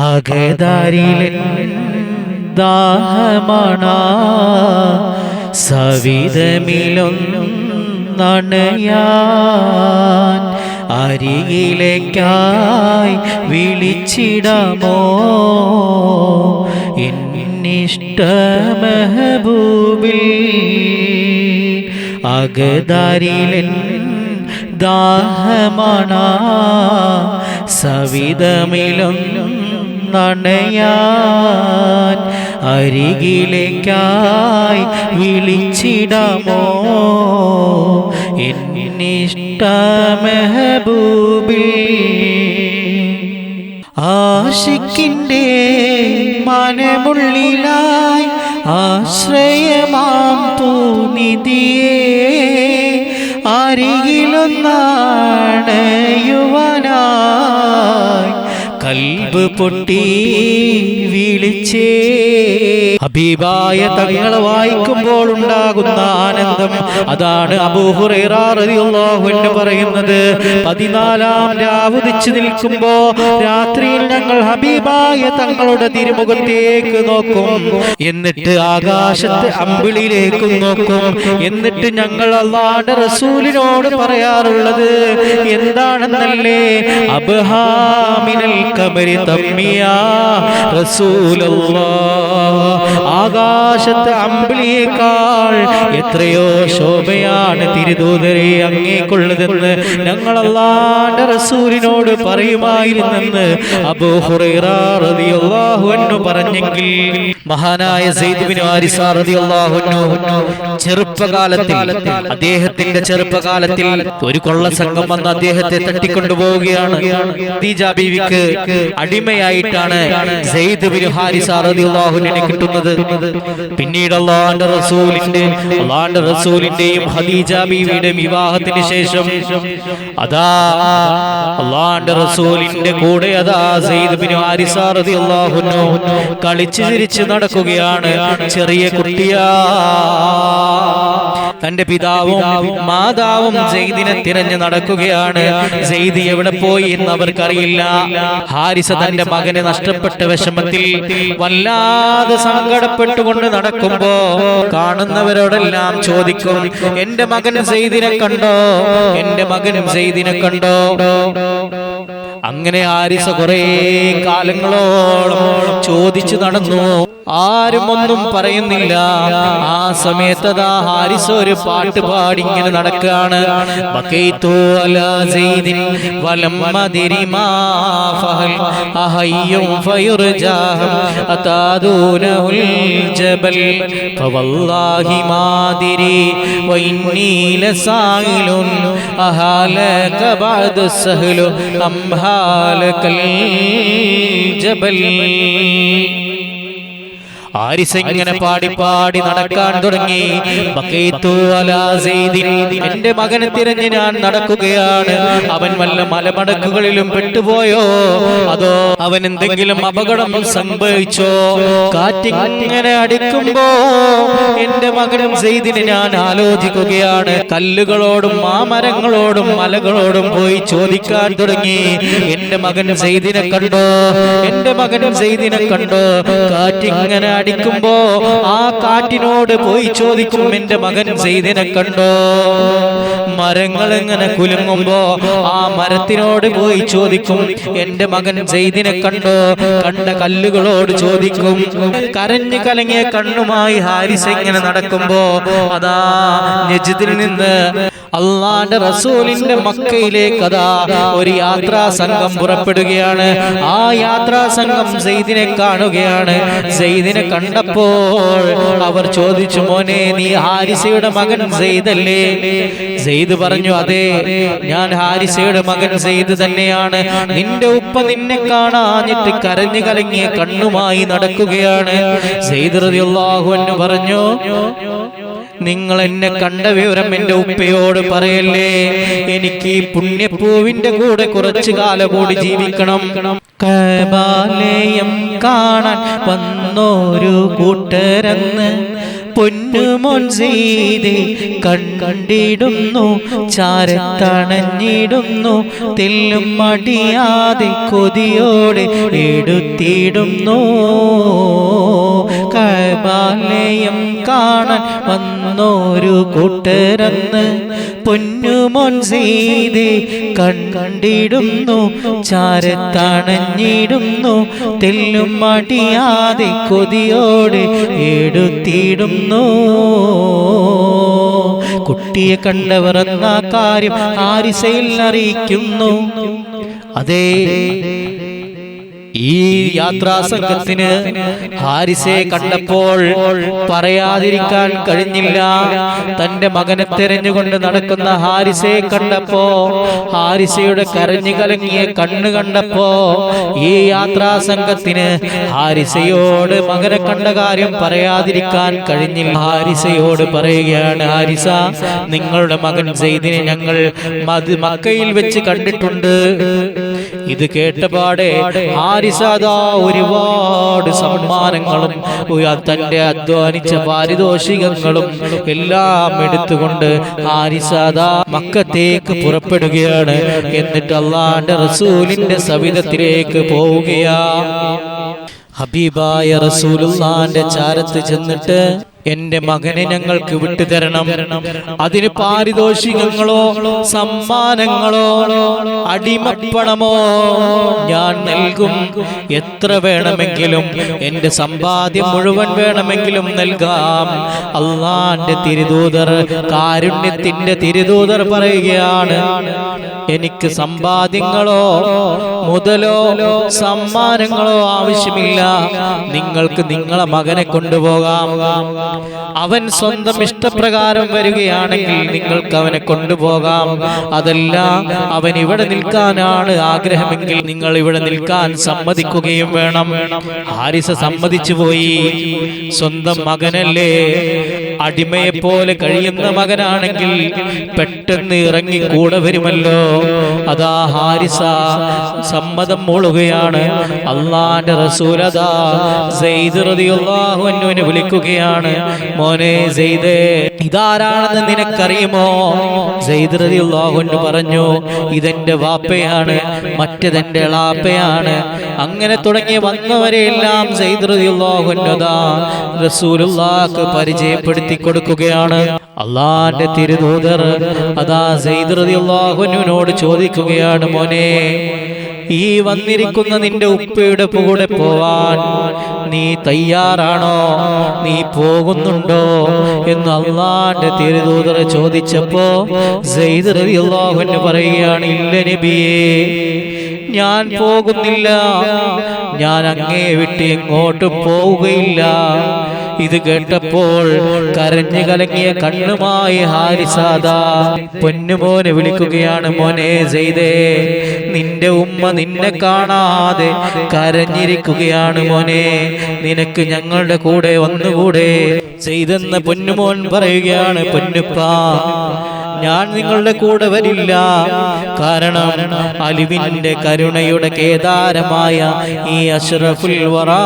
അകതാരിലെൻ ദാഹമണ സവിധമിലൊന്നണയാൻ അരികിലേക്കായി വിളിച്ചിടാമോ എന്നിഷ്ട മെഹബൂബിൽ. അകതാരിലെൻ ദാഹമണ സവിധമിലൊന്നണയാൻ അരികിലേക്കായി വിളിച്ചിടാമോ എന്നിഷ്ട മെഹബൂബിൽ. ആശിക്കിൻ്റെ മനമുള്ളിലായി ആശ്രയമാം തൂനിധിയേ അരികിലൊന്നണയുവാനായി കൽബ് പൊട്ടി വിളിച്ചേ. ഹബീബായ തങ്ങളെ വായിക്കുമ്പോൾ ഉണ്ടാകുന്ന ആനന്ദം, അതാണ് അബൂ ഹുറൈറ റളിയല്ലാഹു അൻഹു പറയുന്നത്. 14-ാം രാവ് ഉദിച്ചു നിൽക്കുമ്പോ രാത്രിയിൽ ഞങ്ങൾ ഹബീബായ തങ്ങളുടെ തിരുമുഖത്തേക്ക് നോക്കും, എന്നിട്ട് ആകാശത്തെ അമ്പിളിയിലേക്ക് നോക്കും. എന്നിട്ട് ഞങ്ങൾ അല്ലാഹുവിന്റെ റസൂലിനോട് പറയാറുള്ളത് എന്താണെന്നല്ലേ? അബ്ഹാമിനൽ ഖമരി തമ്മിയാ റസൂലല്ലാഹ്, ആകാശത്തെ അമ്പിളിയേക്കാൾ എത്രയോ ശോഭയാണ് തിരുദൂതരെ അങ്ങേക്കുള്ളതെന്ന് ഞങ്ങൾ അല്ലാഹുവിന്റെ റസൂലിനോട് പറയുമായിരുന്നെന്ന് അബൂ ഹുറൈറ റളിയല്ലാഹു അൻഹു പറഞ്ഞെങ്കിൽ, മഹാനായ സയ്യിദ് ഇബ്നു ഹാരിസ റളിയല്ലാഹു അൻഹു ചെറുപ്പകാലത്തിൽ, അദ്ദേഹത്തിന്റെ ചെറുപ്പകാലത്തിൽ ഒരു കൊള്ളസംഘം വന്ന് അദ്ദേഹത്തെ തട്ടിക്കൊണ്ടുപോവുകയാണ്. ഖദീജ ബീവിക്ക് അടിമയായിട്ടാണ് സയ്യിദ് ഇബ്നു ഹാരിസ റളിയല്ലാഹു അൻഹുവിനെ കിട്ടുന്നത്. പിന്നീട് അല്ലാഹുവിന്റെ റസൂലിന്റെയും ഖദീജ ബീവിയുടെയും വിവാഹത്തിന് ശേഷം അതാ അല്ലാഹുവിന്റെ റസൂലിന്റെ കൂടെ അതാ സയ്യിദ് ഇബ്നു ഹാരിസ റളിയല്ലാഹു അൻഹു കളിച്ചു ചിരിച്ച് നടക്കുകയാണ്. ചെറിയ കുട്ടിയാ. തന്റെ പിതാവും മാതാവും സെയ്ദിനെ തിരഞ്ഞു നടക്കുകയാണ്. സെയ്ദ് എവിടെ പോയി എന്ന് അവർക്കറിയില്ല. ഹാരിസ തന്റെ മകനെ നഷ്ടപ്പെട്ട വിഷമത്തിൽ വല്ലാതെ സങ്കടപ്പെട്ടുകൊണ്ട് നടക്കുമ്പോ കാണുന്നവരോടെല്ലാം ചോദിക്കും, എന്റെ മകൻ സെയ്ദിനെ കണ്ടോ, എന്റെ മകനും സെയ്ദിനെ കണ്ടോ? അങ്ങനെ ഹാരിസ കുറെ കാലങ്ങളോളം ചോദിച്ചു നടന്നു. ആരും ഒന്നും പറയുന്നില്ല. ആ സമയത്ത് ഹാരിസ ഒരു പാട്ട് പാടി ഇങ്ങനെ നടക്കുകയാണ്. ബക്കൈതു അലാ സൈദിൻ വലം മദ്രി മാ ഫഹൽ അഹയ്യും ഫയുർജാഹം അതാദൂനഹുൽ ജബൽ ഫവല്ലാഹി മാദിരി വഇന്നി ലസായിലുൻ അഹാലക ബഅദു സഹലു അംഹാലകൽ ജബൽ. ഹാരിസ ഇങ്ങനെ പാടി പാടി നടക്കാൻ തുടങ്ങി. ബക്കൈതു അലാ സൈദിൻ, എന്റെ മകനെ തിരഞ്ഞ് ഞാൻ നടക്കുകയാണ്. അവൻ വല്ല മലമടക്കുകളിലും പെട്ടുപോയോ, അതോ അവൻ എന്തെങ്കിലും അപകടം സംഭവിച്ചോ? കാറ്റിങ്ങനെ അടിക്കുമ്പോ എന്റെ മകനും സൈദിനെ ഞാൻ ആലോചിക്കുകയാണ്. കല്ലുകളോടും മാമരങ്ങളോടും മലകളോടും പോയി ചോദിക്കാൻ തുടങ്ങി, എന്റെ മകൻ സൈദിനെ കണ്ടോ, എന്റെ മകനും സൈദിനെ കണ്ടോ? കാറ്റിങ്ങനെ അടിക്കുമ്പോ ആ കാറ്റിനോട് പോയി ചോദിക്കും, എന്റെ മകൻ സെയ്ദിനെ കണ്ടോ? മരങ്ങൾ ഇങ്ങനെ കുലുങ്ങുമ്പോ ആ മരത്തിനോട് പോയി ചോദിക്കും, എന്റെ മകൻ സെയ്ദിനെ കണ്ടോ? കണ്ട കല്ലുകളോട് ചോദിക്കും. കരഞ്ഞു കലങ്ങിയ കണ്ണുമായി ഹാരിസ ഇങ്ങനെ നടക്കുമ്പോ അതാ നജ്ദിൽ നിന്ന് അല്ലാഹുവിന്റെ റസൂലിന്റെ മക്കയിലേക്ക് അതാ ഒരു യാത്രാ സംഘം പുറപ്പെടുകയാണ്. ആ യാത്രാ സംഘം സെയ്ദിനെ കാണുകയാണ്. സെയ്ദിനെ കണ്ടപ്പോൾ അവർ ചോദിച്ചു, മോനെ നീ ഹാരിസയുടെ മകൻ സെയ്ദല്ലേ? സെയ്ദ് പറഞ്ഞു, അതെ, ഞാൻ ഹാരിസയുടെ മകൻ സെയ്ദ് തന്നെയാണ്. നിന്റെ ഉപ്പ നിന്നെ കാണാഞ്ഞിട്ട് കരഞ്ഞു കലങ്ങിയ കണ്ണുമായി നടക്കുകയാണ്. സെയ്ദ് റളിയല്ലാഹു അൻഹു പറഞ്ഞു, നിങ്ങൾ എന്നെ കണ്ട വിവരം എന്റെ ഉപ്പയോട് പറയല്ലേ. എനിക്ക് ഈ പുണ്യപ്പൂവിന്റെ കൂടെ കുറച്ചു കാലം കൂടി ജീവിക്കണം. കഅബാലയം കാണാൻ വന്നോരു കൂട്ടരെന്ന് പൊന്നു പൊന്നുമോൻ സെയ്ദേ കണ്ടിടുന്നു ചാരത്തണഞ്ഞിടുന്നു തെല്ലും മടിയാതെ കൊതിയോടെ എടുത്തിടുന്നു കഅബാലയം കാണാൻ വന്നോരു കൂട്ടരന്ന് പൊന്നുമോൻ സെയ്ദേ കണ്ടിടുന്നു ചാരത്തണഞ്ഞിടുന്നു തെല്ലും മടിയാതെ കൊതിയോടെ എടുത്തിടുന്നു കുട്ടിയെ കണ്ടവർ എന്ന കാര്യം ഹാരിസയിൽ അറിയിക്കുന്നു. അതേ ഈ യാത്രാ സംഘത്തിന് ഹാരിസയെ കണ്ടപ്പോൾ പറയാതിരിക്കാൻ കഴിഞ്ഞില്ല. തന്റെ മകനെ തെരഞ്ഞുകൊണ്ട് നടക്കുന്ന ഹാരിസയെ കണ്ടപ്പോ, ഹാരിസയുടെ കരഞ്ഞു കലങ്ങിയ കണ്ണ് കണ്ടപ്പോ ഈ യാത്രാ സംഘത്തിന് ഹാരിസയോട് മകനെ കണ്ട കാര്യം പറയാതിരിക്കാൻ കഴിഞ്ഞില്ല. ഹാരിസയോട് പറയുകയാണ്, ഹാരിസ, നിങ്ങളുടെ മകൻ സെയ്ദിനെ ഞങ്ങൾ മക്കയിൽ വെച്ച് കണ്ടിട്ടുണ്ട്. ഇത് കേട്ടപാടെ ഹാരിസാദാ ഒരുപാട് സമ്മാനങ്ങളും തന്റെ അധ്വാനിച്ച പാരിതോഷികങ്ങളും എല്ലാം എടുത്തുകൊണ്ട് ഹാരിസാദാ മക്കത്തേക്ക് പുറപ്പെടുകയാണ്. എന്നിട്ട് അല്ലാഹുവിന്റെ റസൂലിന്റെ സവിധത്തിലേക്ക് പോവുകയാ. ഹബീബായ റസൂലുള്ളാഹിന്റെ ചാരത്ത് ചെന്നിട്ട്, എന്റെ മകനെ ഞങ്ങൾക്ക് വിട്ടുതരണം, അതിന് പാരിതോഷികങ്ങളോ സമ്മാനങ്ങളോ അടിമപ്പണമോ ഞാൻ നൽകും. എത്ര വേണമെങ്കിലും, എന്റെ സമ്പാദ്യം മുഴുവൻ വേണമെങ്കിലും നൽകാം. അല്ലാഹുവിന്റെ തിരുദൂതർ, കാരുണ്യത്തിന്റെ തിരുദൂതർ പറയുകയാണ്, എനിക്ക് സമ്പാദ്യങ്ങളോ മുതലോ സമ്മാനങ്ങളോ ആവശ്യമില്ല. നിങ്ങൾക്ക് നിങ്ങളെ മകനെ കൊണ്ടുപോകാം. അവൻ സ്വന്തം ഇഷ്ടപ്രകാരം വരികയാണെങ്കിൽ നിങ്ങൾക്ക് അവനെ കൊണ്ടുപോകാം. അതല്ല അവൻ ഇവിടെ നിൽക്കാനാണ് ആഗ്രഹമെങ്കിൽ നിങ്ങൾ ഇവിടെ നിൽക്കാൻ സമ്മതിക്കുകയും വേണം. ഹാരിസ സമ്മതിച്ചു പോയി. സ്വന്തം മകനല്ലേ, അടിമയെ പോലെ കഴിയുന്ന മകനാണെങ്കിൽ പെട്ടെന്ന് ഇറങ്ങി കൂടെ വരുമല്ലോ. അതാ ഹാരിസ സമ്മതം മൂളുകയാണ്. അല്ലാഹുവിന്റെ റസൂൽ അതാ സെയ്ദ് റളിയല്ലാഹു അൻഹുവിനെ വിളിക്കുകയാണ്, മോനെ സെയ്ദേ, ഇതാരാണെന്ന് നിനക്കറിയുമോ? സെയ്ദ് റളിയല്ലാഹു അൻഹു പറഞ്ഞു, ഇതെന്റെ വാപ്പയാണ്, മറ്റേതെന്റെ എളാപ്പയാണ്. അങ്ങനെ തുടങ്ങി വന്നവരെയെല്ലാം സെയ്ദ് റളിയല്ലാഹു അൻഹു അതാ റസൂലുള്ളാഹിക്ക് പരിചയപ്പെടുത്തി കൊടുക്കുകയാണ്. അല്ലാഹുവിന്റെ തിരുദൂതർ അതാ സെയ്ദ് റളിയല്ലാഹു അൻഹുവിനോട് ചോദിക്കുകയാണ്, മോനെ, ഈ വന്നിരിക്കുന്ന നിന്റെ ഉപ്പയുടെ കൂടെ പോവാൻ നീ തയ്യാറാണോ? നീ പോകുന്നുണ്ടോ എന്ന് അല്ലാഹുവിന്റെ തിരുദൂതർ ചോദിച്ചപ്പോ സെയ്ദ് റളിയല്ലാഹു അൻഹു പറയുകയാണ്, ഇല്ല നബിയേ, ഞാൻ പോകുന്നില്ല, ഞാൻ അങ്ങേ വിട്ട് എങ്ങോട്ടും പോവുകയില്ല. ഇത് കേട്ടപ്പോൾ കരഞ്ഞു കലങ്ങിയ കണ്ണുമായി ഹാരിസാദാ പൊന്നുമോനെ വിളിക്കുകയാണ്, മോനെ സെയ്ദേ, നിന്റെ ഉമ്മ നിന്നെ കാണാതെ കരഞ്ഞിരിക്കുകയാണ് മോനെ, നിനക്ക് ഞങ്ങളുടെ കൂടെ വന്നുകൂടെ? സെയ്ദെന്ന പൊന്നുമോൻ പറയുകയാണ്, പൊന്നുപ്പാ, ഞാൻ നിങ്ങളുടെ കൂടെ വരില്ല. കാരണം അലിവിന്റെ കരുണയുടെ കേദാരമായ ഈ അഷ്റഫുൽ വറാ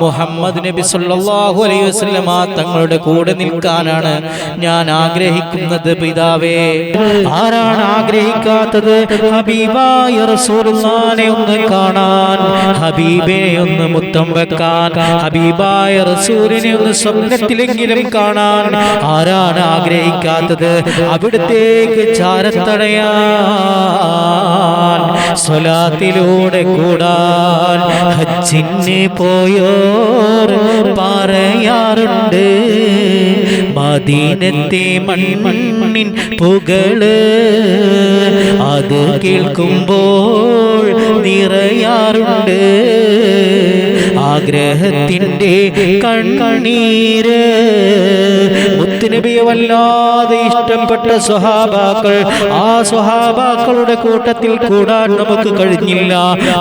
മുഹമ്മദ് നബി സല്ലല്ലാഹു അലൈഹി വസല്ലമ തങ്ങളുടെ കൂടെ നിൽക്കാനാണ് ഞാൻ ആഗ്രഹിക്കുന്നത് പിതാവേ. ആരാണ് ആഗ്രഹിക്കാത്തത്? ഹബീബായ റസൂലുള്ളാഹിനെ ഒന്ന് കാണാൻ, ഹബീബെ ഒന്ന് മുത്തം വെക്കാൻ, ഹബീബായ റസൂലിനെ ഒന്ന് സ്വപ്നത്തിലെങ്കിലും കാണാൻ ആരാണ് ആഗ്രഹിക്കാത്തത്? അവിടത്തേക്ക് ചാരത്തടയാൻ, സ്വലാത്തിലൂടെ കൂടാൻ ഹജ്ജിന് പോയോർ പറയാറുണ്ട്. മദീനത്തെ മണ്ണിൻ പുകള് അത് കേൾക്കുമ്പോൾ നിറയാറുണ്ട്. ആഗ്രഹത്തിന്റെ കണ്ണീര്. മുത്തുനബിയെ വല്ലാതെ ഇഷ്ടപ്പെട്ട സ്വഹാബാക്കൾ, ആ സ്വഹാബാക്കളുടെ കൂട്ടത്തിൽ കൂടാൻ നമുക്ക് കഴിഞ്ഞില്ല.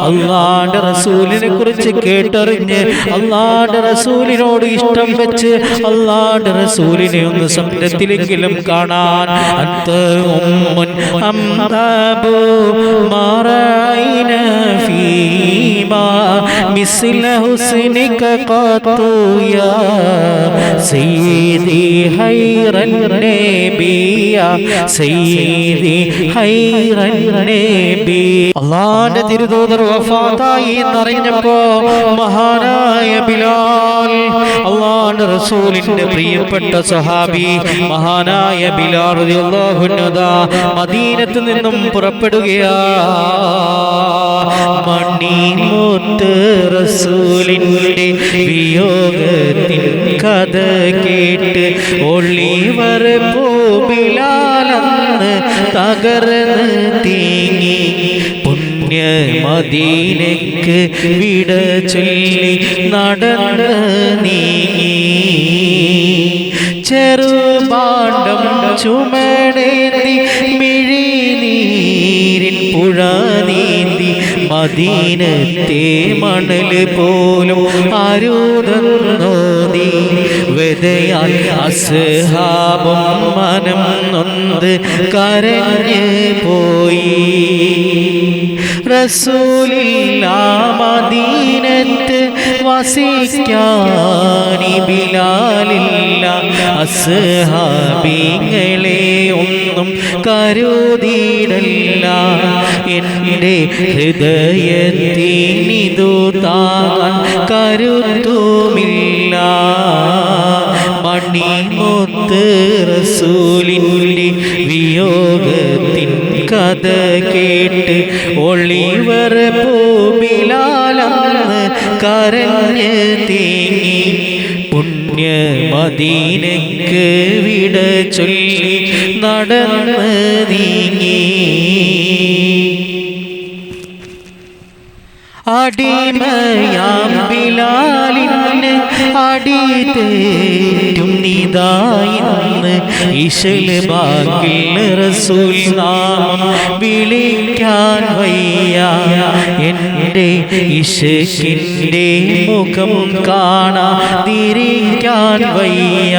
അല്ലാഹുവിന്റെ റസൂലിനെ കുറിച്ച് കേട്ടറിഞ്ഞ്, അല്ലാഹുവിന്റെ റസൂലിനോട് ഇഷ്ടം വെച്ച്, അല്ലാഹുവിന്റെ റസൂലിനെ ഒന്ന് സ്വപ്നത്തിലെങ്കിലും കാണാൻ. അന്ത ഉമ്മുൻ അംദാബു മറൈന ഫീമാ مثل حسنك قط يا سيدي خير النبي يا سيدي خير النبي അല്ലാഹുവിന്റെ തിരുദൂതർ വഫാത്തായി എന്നറിഞ്ഞപ്പോ മഹാനായ ബിലാൽ, അല്ലാഹുവിന്റെ റസൂലിന്റെ പ്രിയപ്പെട്ട സഹാബി മഹാനായ ബിലാൽ റളിയല്ലാഹു അൻഹു മദീനത്ത് നിന്നും പുറപ്പെടുകയാ. മണിമുത്ത് റസൂലിന്റെ വിയോഗത്തിൻ കഥ കേട്ട് ഒളിവർ പോ ബിലാലന്ന് തകർന്ന് തേങ്ങി. പുണ്യ മദീനയ്ക്ക് വിട ചൊല്ലി നടന്ന് നീങ്ങി. ചെറുപാണ്ഡം ചുമടേന്തി മിഴിനീരിൻ പുഴ നീന്തി മദീനത്തെ മണൽ പോലും ആരൂതെന്നോതി. വെതയാൽ അസ്ഹാബും മനം നൊന്ത് കരഞ്ഞ് പോയി. റസൂലില്ല മദീനത്ത് വസിക്കാനി ബിലാലില്ല. അസ്ഹാബിങ്ങളെ ഒന്നും കരുതിയിടല്ല. എൻ്റെ ഹൃദയത്തിനിതു താങ്ങാൻ കരുത്തുമില്ല. മണിമുത്ത് റസൂലിൻ്റെ വിയോഗത്തിൻ കഥ കേട്ട് ഒളിവർ പോ ബിലാലന്ന് കരഞ്ഞ് തേങ്ങി. പുണ്യ മദീനയ്ക്ക് വിട ചൊല്ലി നടന്ന് നീങ്ങി. അടിമയാം ബിലാലിന് അടിതേറ്റും നിദായിന്ന്. ഇശൽ ബാക്കിൽ റസൂൽ നാമം വിളിക്കാൻ വയ്യ. എൻ്റെ ഇശക്കിൻ്റെ മുഖം കാണാതിരിക്കാൻ വയ്യ.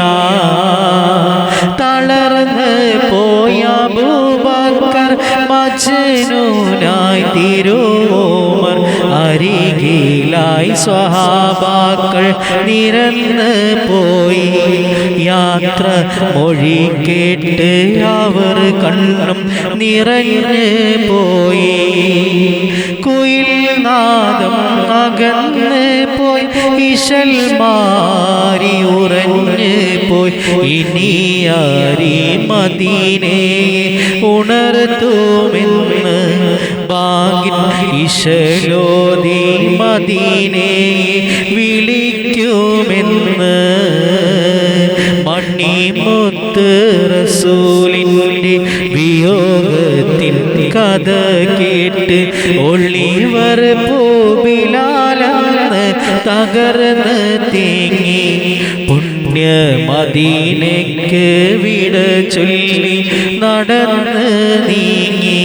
തളർന്ന് പോയ അബൂബക്കർ മജ്നൂനായി തിരുവോമർ അരികിലായി സ്വഹാബാക്കൾ നിരന്ന് പോയി. യാത്ര മൊഴി കേട്ട് അവർ കണ്ണും നിറഞ്ഞ് പോയി. കുയിൽ നാദം അകന്ന് പോയി. ഇശൽ മാറി ഉറഞ്ഞ് പോയി. ഇനിയാരി മദീനയെ ഉണർത്തുമെന്ന് ബാഗിൻ ഇശലോതി മദീനയെ വിളിക്കുമെന്ന്. മണിമുത്ത് റസൂലിൻ്റെ വിയോഗത്തിൻ കഥ കേട്ട് ഒളിവർ പോ ബിലാലന്ന് തകർന്ന് തേങ്ങി. പുണ്യ മദീനയ്ക്ക് വിട ചൊല്ലി നടന്ന് നീങ്ങി.